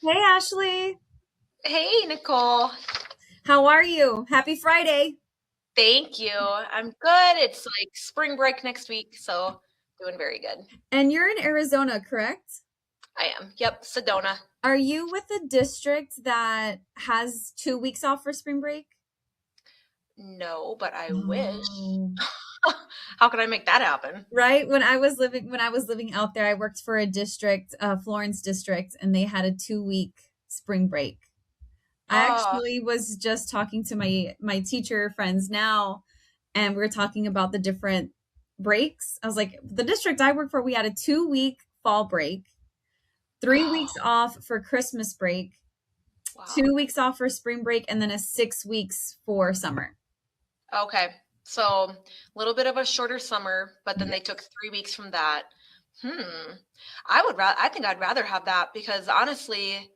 Hey Ashley, Hey, Nicole. how are you? Happy Friday. Thank you. I'm good. It's like spring break next week, so doing very good. And you're in Arizona, correct? I am. Yep, Sedona. Are you with a district that has 2 weeks off for spring break? No, but I wish. Oh. How can I make that happen? Right? When I was living out there, I worked for a district, Florence district, and they had a 2 week spring break. I Oh, actually was just talking to my teacher friends now, and we were talking about the different breaks. I was like, the district I work for, we had a 2 week fall break, 3 weeks oh, off for Christmas break, wow. 2 weeks off for spring break, and then a 6 weeks for summer. Okay. So, a little bit of a shorter summer, but then Yeah. they took 3 weeks from that. Hmm. I think I'd rather have that because honestly,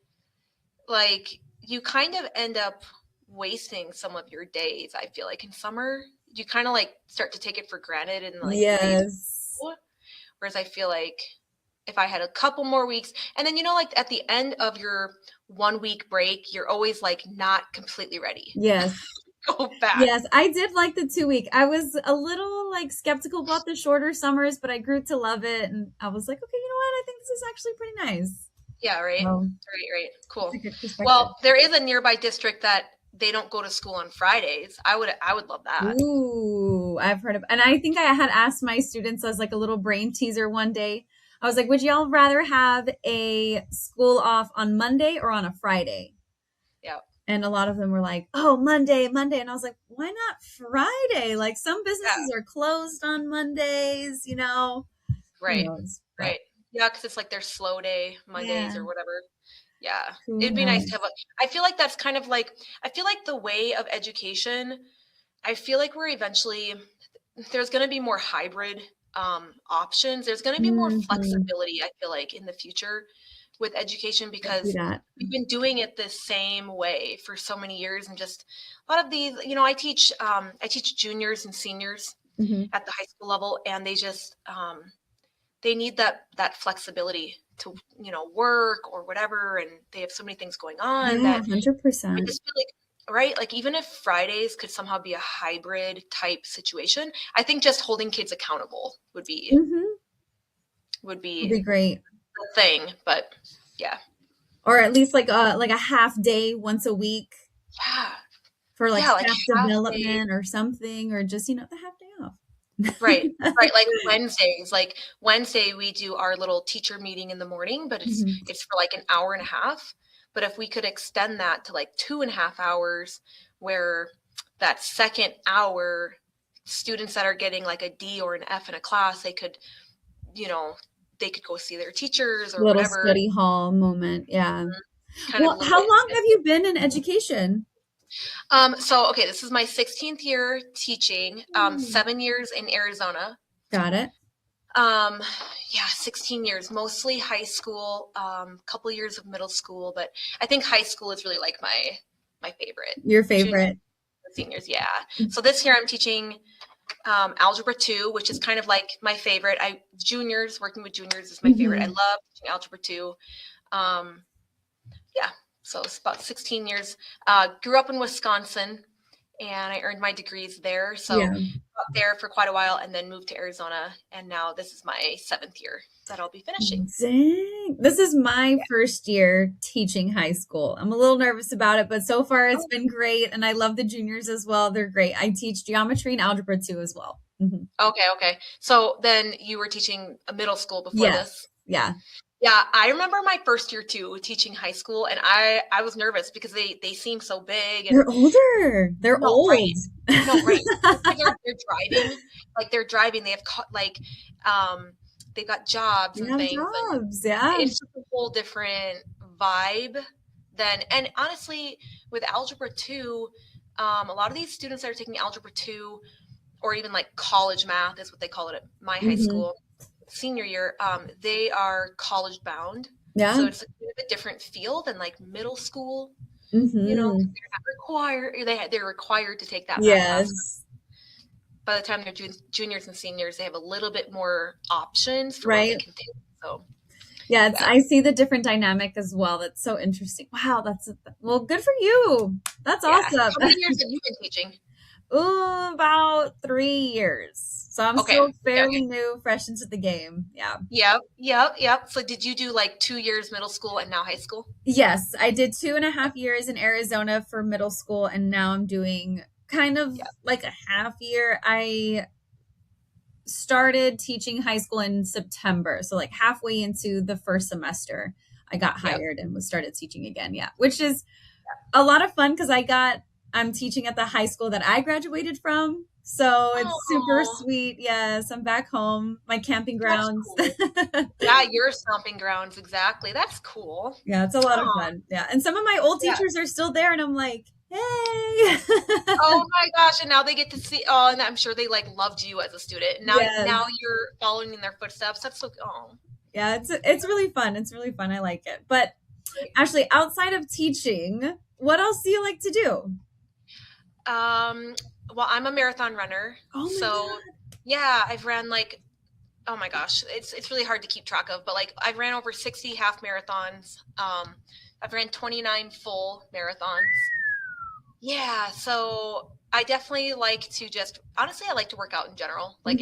like you kind of end up wasting some of your days. I feel like in summer you kind of like start to take it for granted and like the days Yes. go. Whereas I feel like if I had a couple more weeks, and then like at the end of your 1 week break, you're always like not completely ready. Yes. Go back. Yes, I did like the 2 week. I was a little like skeptical about the shorter summers, but I grew to love it, and I was like, okay, you know what? I think this is actually pretty nice. Yeah, right. So Right. it's a Cool. good perspective. Well, there is a nearby district that they don't go to school on Fridays. I would love that. Ooh, I've heard of, and I think I had asked my students as like a little brain teaser one day. I was like, would y'all rather have a school off on Monday or on a Friday? Yeah. And a lot of them were like, oh, Monday, Monday. And I was like, why not Friday? Like some Yeah. businesses are closed on Mondays, who Right. knows? But Right. Yeah, because it's like their slow day Mondays yeah, or whatever. Yeah. who It'd be nice to have knows? a I feel like that's kind of like I feel like the way of education, I feel like we're eventually there's going to be more hybrid options. There's going to be more Hmm. flexibility, I feel like, in the future with education I see because that. we've been doing it the same way for so many years and just a lot of these, I teach juniors and seniors Hmm. at the high school level and they need that flexibility to work or whatever, and they have so many things going on Yeah, that 100%. I just feel like, right, like even if Fridays could somehow be a hybrid type situation, I think just holding kids accountable would be Hmm. would Would be be great. the thing. But yeah. Or at least like a half day once a week Yeah. for like Yeah, like staff half day. development or something, or just the half day Right. off. Right, like Wednesdays. Like Wednesday we do our little teacher meeting in the morning, but it's Mhm. it's for like an hour and a half. But if we could extend that to like 2.5 hours, where that second hour, students that are getting like a D or an F in a class, you know, they could go see their teachers or Little whatever, study hall moment. Yeah. kind of a Well, little how bit. long have you been in education? So okay, this is my 16th year teaching, Mm. 7 years in Arizona. Got it. Um, yeah, 16 years, mostly high school, couple years of middle school, but I think high school is really like my favorite. Your Juniors, favorite. seniors, yeah. So this year I'm teaching algebra two, which is kind of like my favorite. I juniors working with juniors is my favorite. I Hmm. love teaching algebra two. Um, yeah, so it's about 16 years. Grew up in Wisconsin, and I earned my degrees there. So Yeah. up there for quite a while, and then moved to Arizona, and now this is my 7th year that I'll be finishing. Dang. This is my first year teaching high school. I'm a little nervous about it, but so far it's Oh, been great. And I love the juniors as well. They're great. I teach geometry and algebra too as well. Hmm. okay. So then you were teaching a middle school before Yes. this. Yeah. Yeah, I remember my first year too, teaching high school, and I was nervous because they seem so big and They're older. They're no, old. right. No, right. Those kids are they're driving, like they're driving. They have um they've got jobs They and have things, and jobs. Yeah. it's just a whole different vibe than. And honestly, with algebra 2, a lot of these students that are taking algebra 2 or even like college math is what they call it at my high Hmm. school senior year, they are college bound. Yeah. So it's a bit of a different feel than like middle school, 'cause Hmm. they're not required, they're required to take that math class. Yes. By the time they're juniors and seniors, they have a little bit more options for what they Right. can take. So Yeah, it's Yeah. I see the different dynamic as well. That's so interesting. Wow, that's well, good for you. That's Yeah. awesome. How many years have you been teaching? Ooh, about 3 years. So I'm Okay. still Okay. Okay. fairly new, fresh into the game. Yeah. Yep. Yep. Yep. So did you do like 2 years middle school and now high school? Yes, I did 2.5 years in Arizona for middle school, and now I'm doing kind of Yeah. like a half year. I started teaching high school in September. So like halfway into the first semester, I got Yep. hired and was started teaching again. Yeah, which is a lot of fun because I'm teaching at the high school that I graduated from. So it's super Oh, sweet. Yes, I'm back home, my camping that's grounds. cool. Yeah, your stomping grounds, exactly. That's cool. Yeah, it's a lot of Oh, fun. Yeah. And some of my old yeah. teachers are still there and I'm like, hey. Oh my gosh, and now they get to see, oh, and I'm sure they like loved you as a student. Yes. Now you're following in their footsteps. That's so, oh. Yeah, it's really fun. It's really fun. I like it. But actually, outside of teaching, what else do you like to do? Um, well, I'm a marathon runner. Oh my So yeah, I've ran like, oh my gosh, it's really hard to keep track of, but like I've ran over 60 half marathons. I've ran 29 full marathons. Yeah, so I definitely like to just honestly, I like to work out in general. God. Like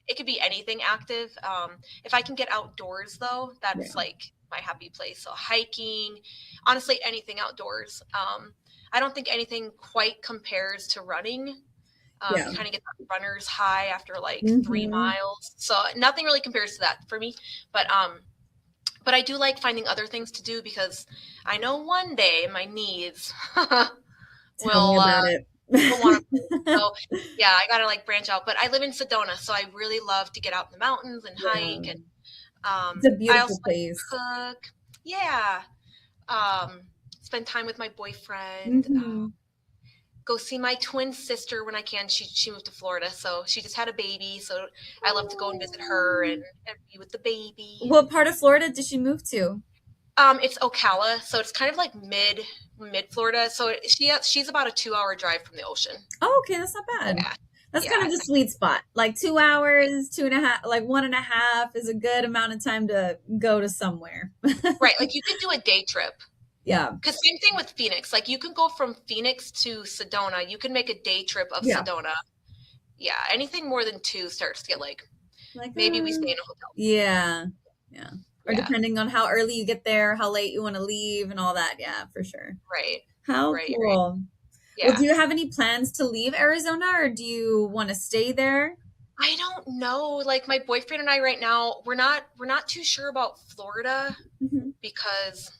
it could be anything active. If I can get outdoors though, Yeah. that's like my happy place. So hiking, honestly, anything outdoors. I don't think anything quite compares to running. Yeah. You kind of get that runner's high after like 3 Hmm. miles. So nothing really compares to that for me. But but I do like finding other things to do because I know one day my knees Tell me will about it. will want to move. So yeah, I gotta like branch out. But I live in Sedona, so I really love to get out in the mountains and hike. Yeah. And It's a I also beautiful like place. to cook. Yeah, um, spend time with my boyfriend. Hmm. Go see my twin sister when I can. She moved to Florida, so she just had a baby. So I love to go and visit her and be with the baby. What part of Florida did she move to? It's Ocala, so it's kind of like mid Florida. So she's about a 2 hour drive from the ocean. Oh, okay, that's not bad. Yeah, That's kind yeah, of the sweet spot. Like 2 hours, 2.5, like 1.5 is a good amount of time to go to somewhere. right. Like you could do a day trip. Yeah. Because same thing with Phoenix. Like you can go from Phoenix to Sedona. You can make a day trip of Yeah. Sedona. Yeah, anything more than two starts to get like Like, maybe we stay in a hotel. yeah. Yeah. Or Yeah, depending on how early you get there, how late you want to leave and all that. Yeah, for sure. right, How right. cool. Well, Yeah. do you have any plans to leave Arizona or do you want to stay there? I don't know. Like my boyfriend and I right now, we're not too sure about Florida Hmm. because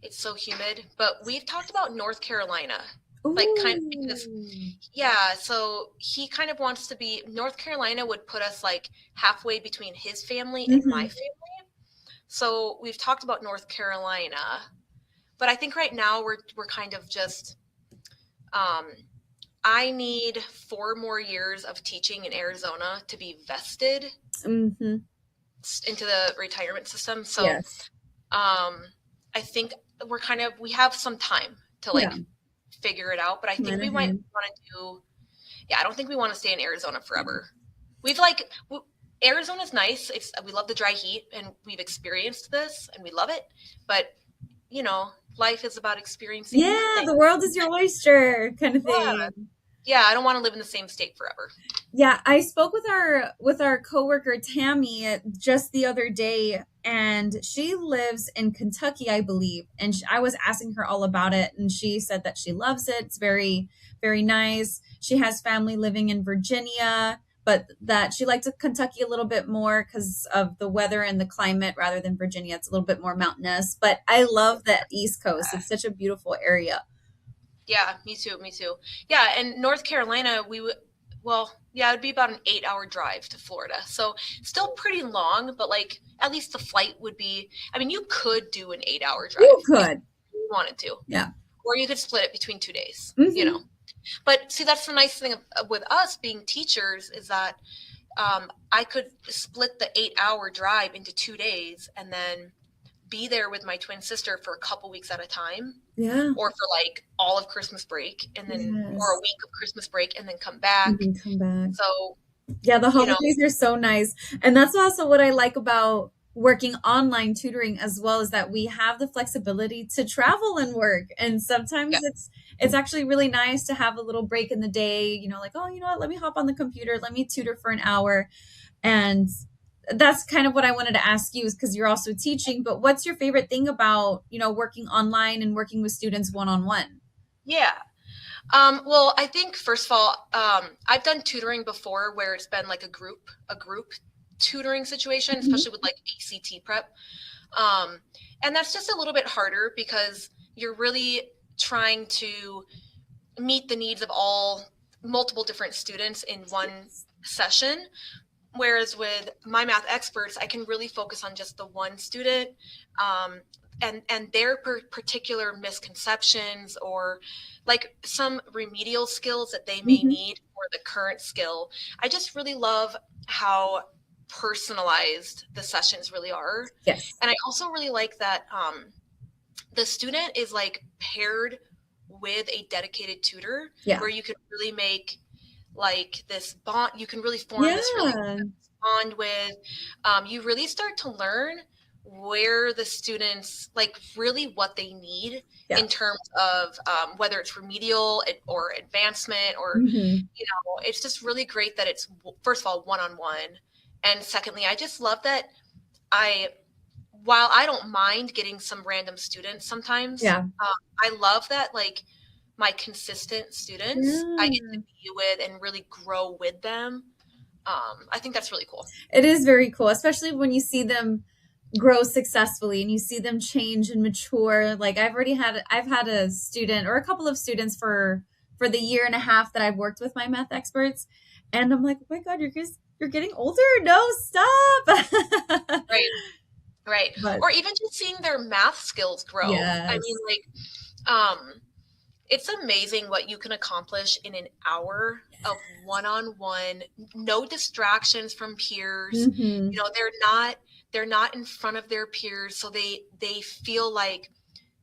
it's so humid. But we've talked about North Carolina. Like kind of because Ooh. yeah, so he kind of wants to be North Carolina would put us like halfway between his family and my Hmm. family. So we've talked about North Carolina, but I think right now we're kind of just um, I need 4 more years of teaching in Arizona to be vested Hmm. into the retirement system. So Yes. I think we have some time to Yeah. like figure it out, but I think Plan we might ahead. want to do. Yeah, I don't think we want to stay in Arizona forever. We've like Arizona's nice. We love the dry heat, and we've experienced this, and we love it. But life is about experiencing new Yeah, things. the world is your oyster kind of Yeah, thing. yeah. I don't want to live in the same state forever. Yeah, I spoke with our coworker Tammy just the other day, and she lives in Kentucky, I believe. And I was asking her all about it, and she said that she loves it. It's very, very nice. She has family living in Virginia, but that she likes Kentucky a little bit more because of the weather and the climate rather than Virginia. It's a little bit more mountainous. But I love that East Coast. It's such a beautiful area. Yeah, me too. Me too. Yeah, and North Carolina, we would. Well, yeah, it'd be about an 8 hour drive to Florida. So still pretty long, but like at least the flight would be. I mean, you could do an 8 hour You drive if could. you wanted to, Yeah. or you could split it between 2 days. Hmm. But see, that's the nice thing with us being teachers is that I could split the 8 hour drive into 2 days and then be there with my twin sister for a couple weeks at a time, Yeah. or for like all of Christmas break, and then or a Yes. week of Christmas break, and then come And back. then come back. So Yeah, the you know, holidays are so nice. And that's also what I like about working online tutoring, as well as that we have the flexibility to travel and work. And Yeah. sometimes it's actually really nice to have a little break in the day, like, oh, you know what, let me hop on the computer, let me tutor for an hour. And that's kind of what I wanted to ask you, is because you're also teaching, but what's your favorite thing about, working online and working with students one-on-one? Yeah. Well, I think first of all, I've done tutoring before where it's been like a group tutoring situation, Mhm. especially with like ACT prep. Um, and that's just a little bit harder because you're really trying to meet the needs of all multiple different students in one session. Whereas with my math experts, I can really focus on just the one student, um, and their particular misconceptions or like some remedial skills that they may Mhm. need for the current skill. I just really love how personalized the sessions really are. Yes. And I also really like that the student is like paired with a dedicated tutor Yeah. where you can really make like this bond, you can really form this really Yeah. bond with. You really start to learn where the students like really what they need Yeah. in terms of whether it's remedial or advancement or Mhm. it's just really great that it's first of all one-on-one, and secondly I just love that I while I don't mind getting some random students sometimes, Yeah. I love that like my consistent students I get to Yeah. be with and really grow with them. I think that's really cool. It is very cool, especially when you see them grow successfully and you see them change and mature. Like I've had a student or a couple of students for the year and a half that I've worked with my math experts, and I'm like, oh my God, you're getting older. No, stop. Right, right. But Or even just seeing their math skills grow. I mean, yes. like, it's amazing what you can accomplish in an hour of one-on-one, no distractions from peers. Hmm. They're not in front of their peers, so they feel like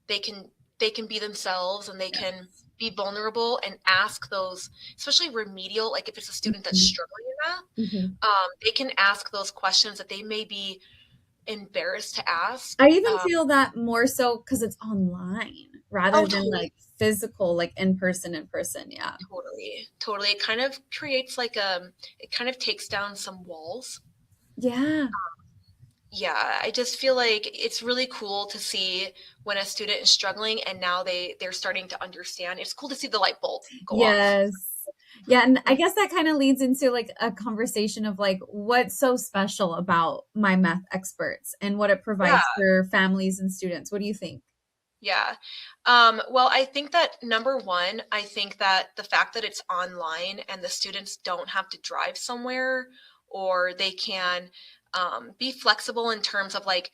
they can they can be themselves and they can Yes. be vulnerable and ask those, especially remedial, like if it's a student that's Hmm. struggling in math, Hmm. they can ask those questions that they may be embarrassed to ask. I even feel that more so because it's online rather Oh, than totally, like physical, like in person. Yeah. totally, totally. It kind of takes down some walls. Yeah. Yeah, I just feel like it's really cool to see when a student is struggling and now they're starting to understand. It's cool to see the light bulb go off. Yes. Yeah, and I Mhm. guess that kind of leads into like a conversation of like what's so special about my math experts and what it Yeah, provides for families and students. What do you think? yeah. Well, I think that number one, I think that the fact that it's online and the students don't have to drive somewhere, or they can be flexible in terms of like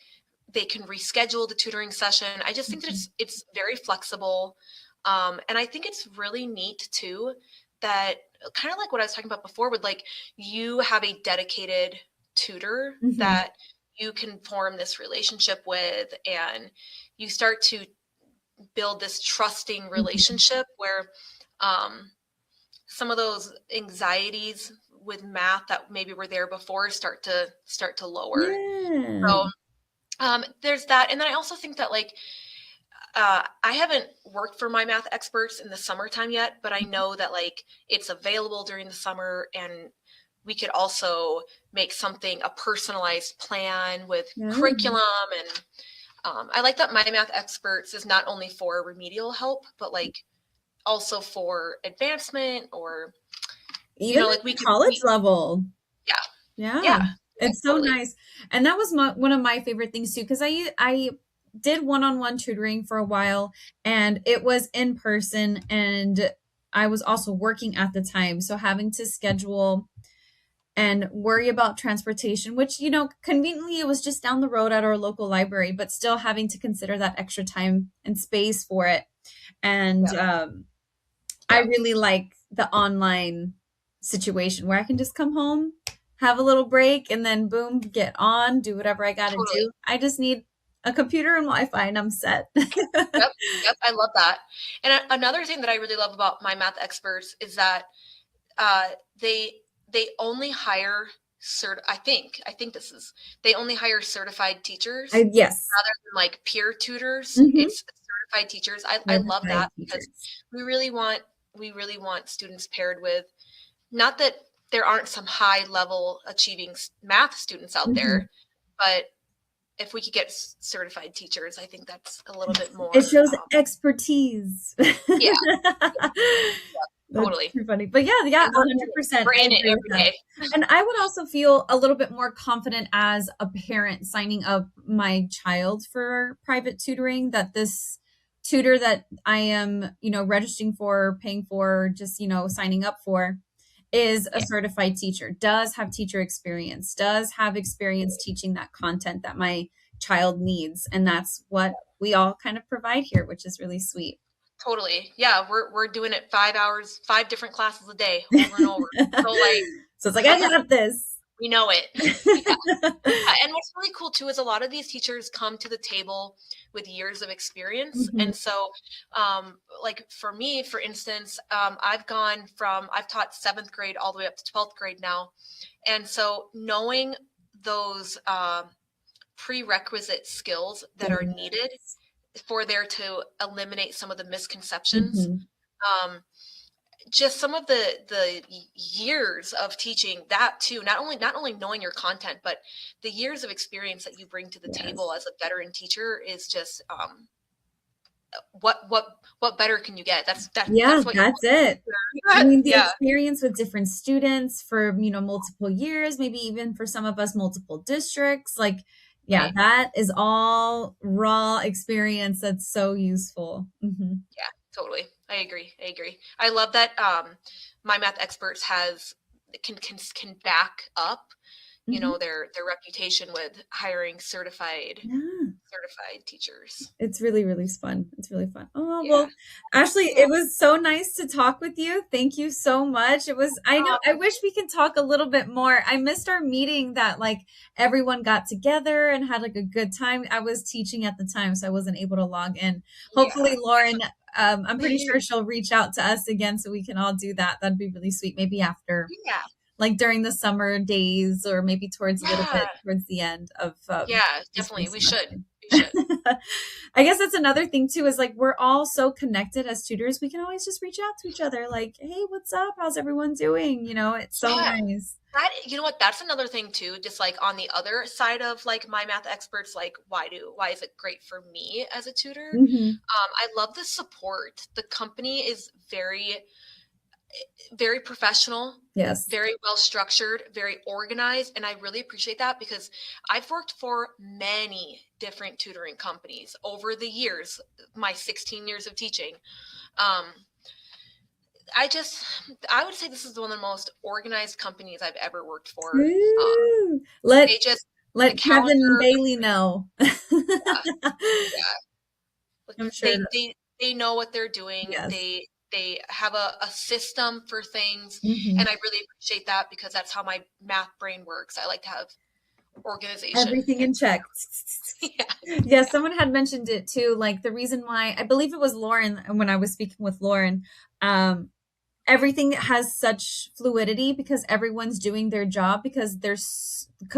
they can reschedule the tutoring session. I just think that Mhm. it's very flexible, and I think it's really neat too that kind of like what I was talking about before, with like you have a dedicated tutor Mhm. that you can form this relationship with, and you start to build this trusting Mhm. relationship where um, some of those anxieties with math that maybe were there before start to lower. Yeah. So there's that, and then I also think that like I haven't worked for my math experts in the summertime yet, but I know that like it's available during the summer, and we could also make something a personalized plan with Yeah. curriculum. And I like that my math experts is not only for remedial help, but like also for advancement, or Even like at the college we level. yeah, Yeah. yeah, yeah, It's so totally, nice. And that was one of my favorite things too, because I did one-on-one tutoring for a while, and it was in person, and I was also working at the time. So having to schedule and worry about transportation, which, conveniently it was just down the road at our local library, but still having to consider that extra time and space for it. And yeah, I yeah, really like the online situation where I can just come home, have a little break, and then boom, get on, do whatever I got to totally. do. I just need a computer and Wi-Fi and I'm set. Yep, yep, I love that. And another thing that I really love about my math experts is that uh, they they only hire I think this is, they only hire certified teachers Yes. rather than like peer tutors. Mm-hmm. It's certified teachers. I love Certified that because teachers. we really want students paired with, not that there aren't some high level achieving math students out Mm-hmm. there, but if we could get certified teachers, I think that's a little bit It more. shows expertise. Yeah, That's totally. too funny. But yeah, And 100%. we're I in it agree with every that. day. And I would also feel a little bit more confident as a parent signing up my child for private tutoring, that this tutor that I am, registering for, paying for, just, signing up for, is a Yeah, certified teacher, does have teacher experience, does have experience teaching that content that my child needs. And that's what we all kind of provide here, which is really sweet. totally. Yeah, we're doing it 5 hours, 5 different classes a day, over and over. So like, So it's like, I got this. we know it. Yeah. And what's really cool too is a lot of these teachers come to the table with years of experience. Mhm. And so, like for me, for instance, I've taught 7th grade all the way up to 12th grade now. And so knowing those prerequisite skills that are needed for there to eliminate some of the misconceptions, Mhm. um, just some of the years of teaching that too, not only knowing your content, but the years of experience that you bring to the table Yes. as a veteran teacher is just what better can you get? Yeah, That's what you're that's it. looking I at. mean, the Yeah, experience with different students for, multiple years, maybe even for some of us, multiple districts. Like, yeah, right. that is all raw experience that's so useful. Hmm. Yeah, totally. I agree. I love that my math experts has can back up, Hmm. their reputation with hiring Yeah. certified teachers. It's really, really fun. It's really fun. Oh, Yeah. well, Ashley, Yeah. it was so nice to talk with you. Thank you so much. I know, I wish we could talk a little bit more. I missed our meeting that like everyone got together and had like a good time. I was teaching at the time, so I wasn't able to log in. Hopefully, Yeah. Lauren, I'm pretty sure she'll reach out to us again so we can all do that. That'd be really sweet. Maybe after, Yeah. like during the summer days, or maybe towards a little Yeah. bit towards the end of Yeah, this definitely. whole We should. semester. We should. I guess that's another thing too, is like we're all so connected as tutors. We can always just reach out to each other like, hey, what's up? How's everyone doing? It's so Yeah. nice. You know what? That's another thing too. Just like on the other side of like my math experts, like why is it great for me as a tutor? Hmm. I love the support. The company is very professional, Yes. very well structured, very organized. And I really appreciate that because I've worked for many different tutoring companies over the years, my 16 years of teaching. Um, I just, I would say this is one of the most organized companies I've ever worked for. Woo! Let They just, the let Kevin calendar, Bailey know. yeah, I'm sure they that, they they know what they're doing. yes. They have a system for things, Hmm. and I really appreciate that because that's how my math brain works. I like to have organization Everything and in check. yeah, Yeah, someone had mentioned it too. Like the reason why, I believe it was Lauren, when I was speaking with Lauren, um, everything has such fluidity because everyone's doing their job, because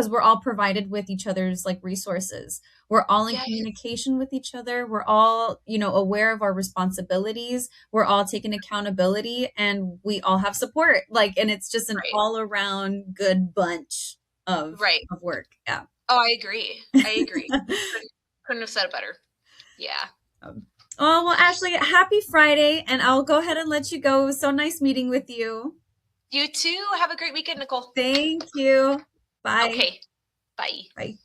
we're all provided with each other's like resources. We're all in yeah, communication with each other. We're all, aware of our responsibilities. We're all taking accountability, and we all have support. Like, and it's just an right, all around good bunch of right. work. Yeah. Oh, I agree. I agree. Couldn't have said it better. Yeah. Oh, well, Ashley, happy Friday, and I'll go ahead and let you go. It was so nice meeting with you. You too. Have a great weekend, Nicole. Thank you. Bye. Okay. Bye. Bye.